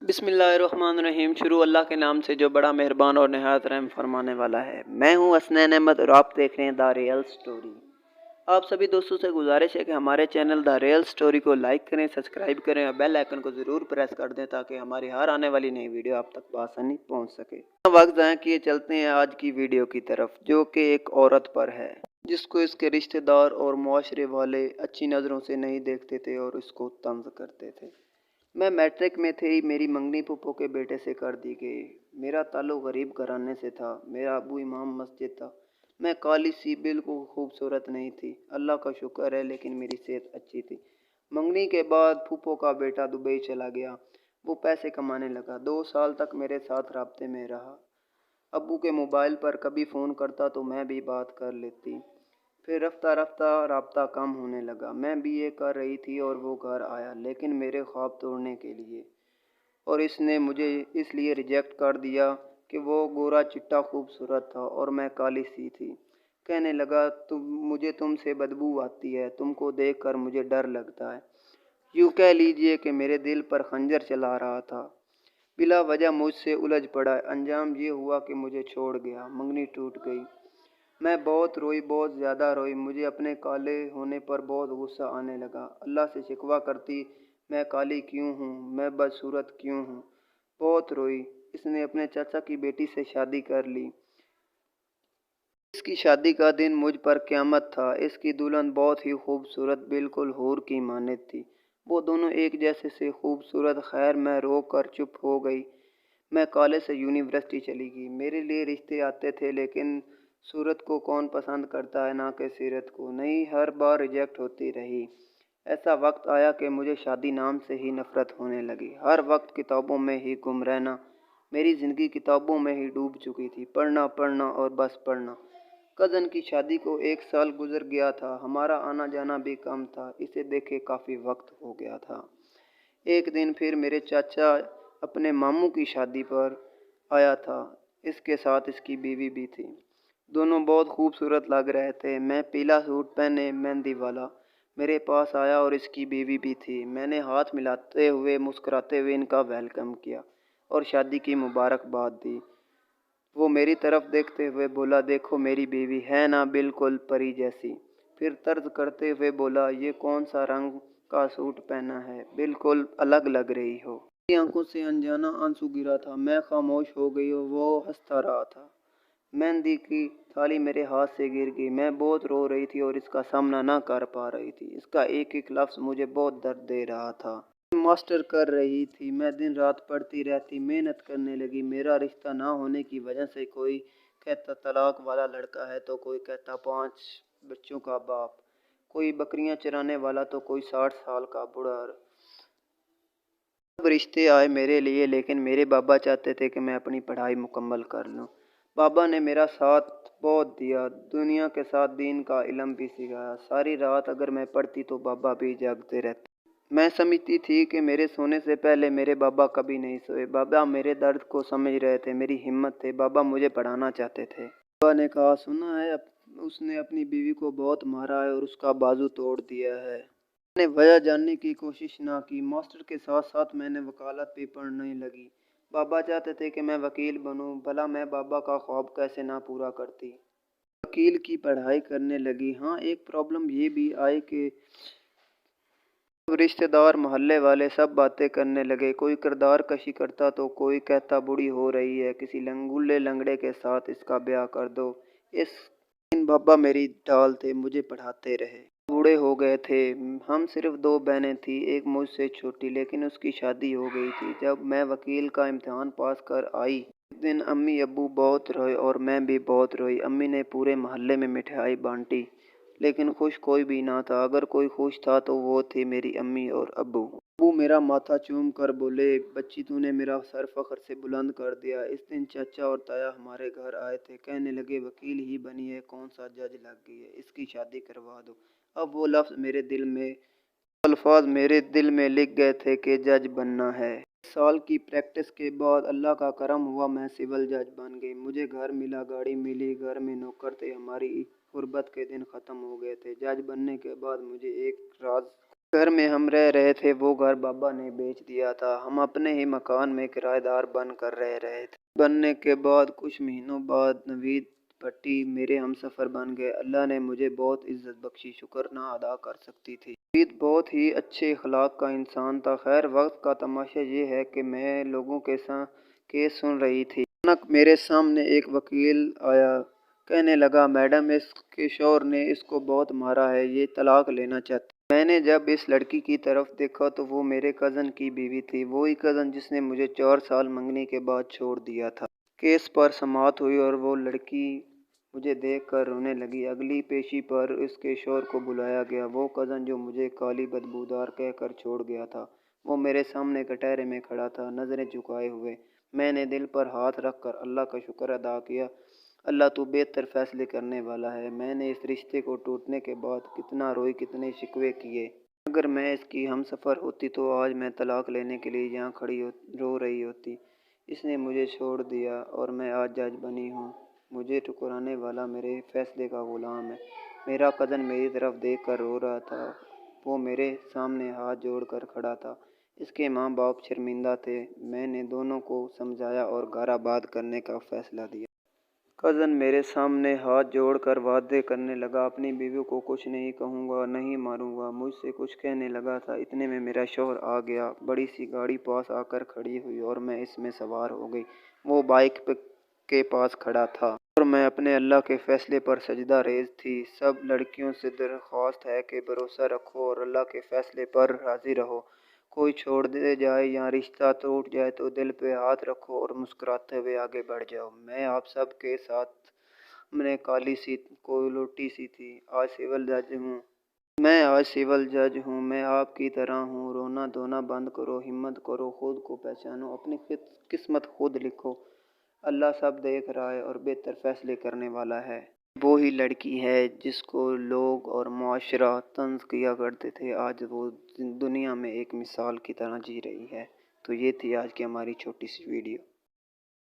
बिस्मिल्लाहिर्रहमानिर्रहीम। शुरू अल्लाह के नाम से जो बड़ा मेहरबान और नहायत रहम फरमाने वाला है। मैं हूं हसनैन अहमद और आप देख रहे हैं द रियल स्टोरी। आप सभी दोस्तों से गुजारिश है कि हमारे चैनल द रियल स्टोरी को लाइक करें, सब्सक्राइब करें और बेल आइकन को ज़रूर प्रेस कर दें ताकि हमारी हर आने वाली नई वीडियो आप तक बआसानी पहुंच सके। वक्त ज़ाया किए चलते हैं आज की वीडियो की तरफ, जो कि एक औरत पर है जिसको इसके रिश्तेदार और मुआशरे वाले अच्छी नज़रों से नहीं देखते थे और इसको तंज करते थे। मैं मैट्रिक में थी, मेरी मंगनी पुप्पो के बेटे से कर दी गई। मेरा ताल्लुक गरीब घराने से था। मेरा अबू इमाम मस्जिद था। मैं काली सी बिल्कुल खूबसूरत नहीं थी, अल्लाह का शुक्र है, लेकिन मेरी सेहत अच्छी थी। मंगनी के बाद फूफो का बेटा दुबई चला गया। वो पैसे कमाने लगा। 2 साल तक मेरे साथ राब्ते में रहा। अब्बू के मोबाइल पर कभी फ़ोन करता तो मैं भी बात कर लेती। फिर रफ्ता रफ्ता राब्ता कम होने लगा। मैं बीए कर रही थी और वो घर आया, लेकिन मेरे ख्वाब तोड़ने के लिए। और इसने मुझे इसलिए रिजेक्ट कर दिया कि वो गोरा चिट्टा खूबसूरत था और मैं काली सी थी। कहने लगा, मुझे तुमसे बदबू आती है, तुमको देख कर मुझे डर लगता है। यूँ कह लीजिए कि मेरे दिल पर खंजर चला रहा था। बिला वजह मुझसे उलझ पड़ा। अंजाम ये हुआ कि मुझे छोड़ गया। मंगनी टूट गई। मैं बहुत रोई, बहुत ज़्यादा रोई। मुझे अपने काले होने पर बहुत गुस्सा आने लगा। अल्लाह से शिकवा करती, मैं काली क्यों हूँ, मैं बदसूरत क्यों हूँ। बहुत रोई। इसने अपने चाचा की बेटी से शादी कर ली। इसकी शादी का दिन मुझ पर क़यामत था। इसकी दुल्हन बहुत ही खूबसूरत, बिल्कुल हूर की मानद थी। वो दोनों एक जैसे से खूबसूरत। खैर, मैं रो कर चुप हो गई। मैं कॉलेज से यूनिवर्सिटी चली गई। मेरे लिए रिश्ते आते थे, लेकिन सूरत को कौन पसंद करता है, ना कि सीरत को। नहीं, हर बार रिजेक्ट होती रही। ऐसा वक्त आया कि मुझे शादी नाम से ही नफ़रत होने लगी। हर वक्त किताबों में ही गुम रहना। मेरी ज़िंदगी किताबों में ही डूब चुकी थी। पढ़ना पढ़ना और बस पढ़ना। कज़न की शादी को 1 साल गुजर गया था। हमारा आना जाना भी कम था। इसे देखे काफ़ी वक्त हो गया था। एक दिन फिर मेरे चाचा अपने मामू की शादी पर आया था। इसके साथ इसकी बीवी भी थी। दोनों बहुत खूबसूरत लग रहे थे। मैं पीला सूट पहने, मेहंदी वाला, मेरे पास आया और इसकी बीवी भी थी। मैंने हाथ मिलाते हुए, मुस्कुराते हुए इनका वेलकम किया और शादी की मुबारकबाद दी। वो मेरी तरफ देखते हुए बोला, देखो मेरी बीवी है ना, बिल्कुल परी जैसी। फिर तर्ज करते हुए बोला, ये कौन सा रंग का सूट पहना है, बिल्कुल अलग लग रही हो। मेरी आंखों से अनजाना आंसू गिरा था। मैं खामोश हो गई और वो हंसता रहा था। मेहंदी की थाली मेरे हाथ से गिर गई। मैं बहुत रो रही थी और इसका सामना ना कर पा रही थी। इसका एक एक लफ्ज़ मुझे बहुत दर्द दे रहा था। मास्टर कर रही थी। मैं दिन रात पढ़ती रहती, मेहनत करने लगी। मेरा रिश्ता ना होने की वजह से कोई कहता तलाक वाला लड़का है, तो कोई कहता 5 बच्चों का बाप, कोई बकरियां चराने वाला, तो कोई 60 साल का बूढ़ा। सब रिश्ते आए मेरे लिए, लेकिन मेरे बाबा चाहते थे कि मैं अपनी पढ़ाई मुकम्मल कर लूँ। बाबा ने मेरा साथ बहुत दिया। दुनिया के साथ दीन का इल्म भी सिखाया। सारी रात अगर मैं पढ़ती तो बाबा भी जागते रहते। मैं समझती थी कि मेरे सोने से पहले मेरे बाबा कभी नहीं सोए। बाबा मेरे दर्द को समझ रहे थे, मेरी हिम्मत थे। बाबा मुझे पढ़ाना चाहते थे। बाबा ने कहा, सुना है उसने अपनी बीवी को बहुत मारा है और उसका बाजू तोड़ दिया है। मैंने वजह जानने की कोशिश ना की। मास्टर के साथ साथ मैंने वकालत भी पढ़ने लगी। बाबा चाहते थे कि मैं वकील बनूं। भला मैं बाबा का ख्वाब कैसे ना पूरा करती। वकील की पढ़ाई करने लगी। हाँ, एक प्रॉब्लम ये भी आई कि रिश्तेदार, मोहल्ले वाले सब बातें करने लगे। कोई किरदार कशी करता तो कोई कहता बूढ़ी हो रही है, किसी लंगूले लंगड़े के साथ इसका ब्याह कर दो। इस इन बाबा मेरी ढाल थे, मुझे पढ़ाते रहे। बूढ़े हो गए थे। हम सिर्फ 2 बहनें थी, एक मुझसे छोटी, लेकिन उसकी शादी हो गई थी। जब मैं वकील का इम्तिहान पास कर आई, एक दिन अम्मी अब्बू बहुत रोए और मैं भी बहुत रोई। अम्मी ने पूरे मोहल्ले में मिठाई बांटी, लेकिन खुश कोई भी ना था। अगर कोई खुश था तो वो थे मेरी अम्मी और अब्बू। अब्बू मेरा माथा चूम कर बोले, बच्ची तूने मेरा सर फख्र से बुलंद कर दिया। इस दिन चाचा और ताया हमारे घर आए थे। कहने लगे, वकील ही बनी है, कौन सा जज लग गई है, इसकी शादी करवा दो। अब वो लफ्ज़ मेरे दिल में, अल्फाज मेरे दिल में लिख गए थे कि जज बनना है। 1 साल की प्रैक्टिस के बाद अल्लाह का करम हुआ, मैं सिविल जज बन गई। मुझे घर मिला, गाड़ी मिली, घर में नौकर थे। हमारी गुर्बत के दिन ख़त्म हो गए थे। जज बनने के बाद मुझे एक राज گھر میں ہم رہ رہے تھے وہ گھر بابا نے بیچ دیا تھا۔ ہم اپنے ہی مکان میں کرایہ دار بن کر رہ رہے تھے۔ بننے کے بعد کچھ مہینوں بعد نوید بھٹی میرے ہمسفر بن گئے۔ اللہ نے مجھے بہت عزت بخشی، شکر نہ ادا کر سکتی تھی۔ نوید بہت ہی اچھے اخلاق کا انسان تھا۔ خیر وقت کا تماشا یہ ہے کہ میں لوگوں کے کیس سن رہی تھی۔ اچانک میرے سامنے ایک وکیل آیا، کہنے لگا میڈم اس کے شوہر نے اس کو بہت مارا ہے، یہ طلاق لینا چاہتی ہے۔ میں نے جب اس لڑکی کی طرف دیکھا تو وہ میرے کزن کی بیوی تھی، وہی کزن جس نے مجھے 4 سال منگنی کے بعد چھوڑ دیا تھا۔ کیس پر سماعت ہوئی اور وہ لڑکی مجھے دیکھ کر رونے لگی۔ اگلی پیشی پر اس کے شوہر کو بلایا گیا۔ وہ کزن جو مجھے کالی بدبودار کہہ کر چھوڑ گیا تھا، وہ میرے سامنے کٹہرے میں کھڑا تھا، نظریں جھکائے ہوئے۔ میں نے دل پر ہاتھ رکھ کر اللہ کا شکر ادا کیا، اللہ تو بہتر فیصلے کرنے والا ہے۔ میں نے اس رشتے کو ٹوٹنے کے بعد کتنا روئی، کتنے شکوے کیے۔ اگر میں اس کی ہمسفر ہوتی تو آج میں طلاق لینے کے لیے یہاں کھڑی رو رہی ہوتی۔ اس نے مجھے چھوڑ دیا اور میں آج جج بنی ہوں۔ مجھے ٹھکرانے والا میرے فیصلے کا غلام ہے۔ میرا کزن میری طرف دیکھ کر رو رہا تھا، وہ میرے سامنے ہاتھ جوڑ کر کھڑا تھا۔ اس کے ماں باپ شرمندہ تھے۔ میں نے دونوں کو سمجھایا اور گھر آباد کرنے کا فیصلہ دیا۔ کزن میرے سامنے ہاتھ جوڑ کر وعدے کرنے لگا، اپنی بیوی کو کچھ نہیں کہوں گا، نہیں ماروں گا۔ مجھ سے کچھ کہنے لگا تھا، اتنے میں میرا شوہر آ گیا۔ بڑی سی گاڑی پاس آ کر کھڑی ہوئی اور میں اس میں سوار ہو گئی۔ وہ بائک کے پاس کھڑا تھا اور میں اپنے اللہ کے فیصلے پر سجدہ ریز تھی۔ سب لڑکیوں سے درخواست ہے کہ بھروسہ رکھو اور اللہ کے فیصلے پر راضی رہو۔ کوئی چھوڑ دے جائے یا رشتہ ٹوٹ جائے تو دل پہ ہاتھ رکھو اور مسکراتے ہوئے آگے بڑھ جاؤ۔ میں آپ سب کے ساتھ ہم نے کالی سی کوئی لوٹی سی تھی، آج سول جج ہوں۔ میں آپ کی طرح ہوں۔ رونا دھونا بند کرو، ہمت کرو، خود کو پہچانو، اپنی قسمت خود لکھو۔ اللہ سب دیکھ رہا ہے اور بہتر فیصلے کرنے والا ہے۔ وہی لڑکی ہے جس کو لوگ اور معاشرہ طنز کیا کرتے تھے، آج وہ دنیا میں ایک مثال کی طرح جی رہی ہے۔ تو یہ تھی آج کی ہماری چھوٹی سی ویڈیو۔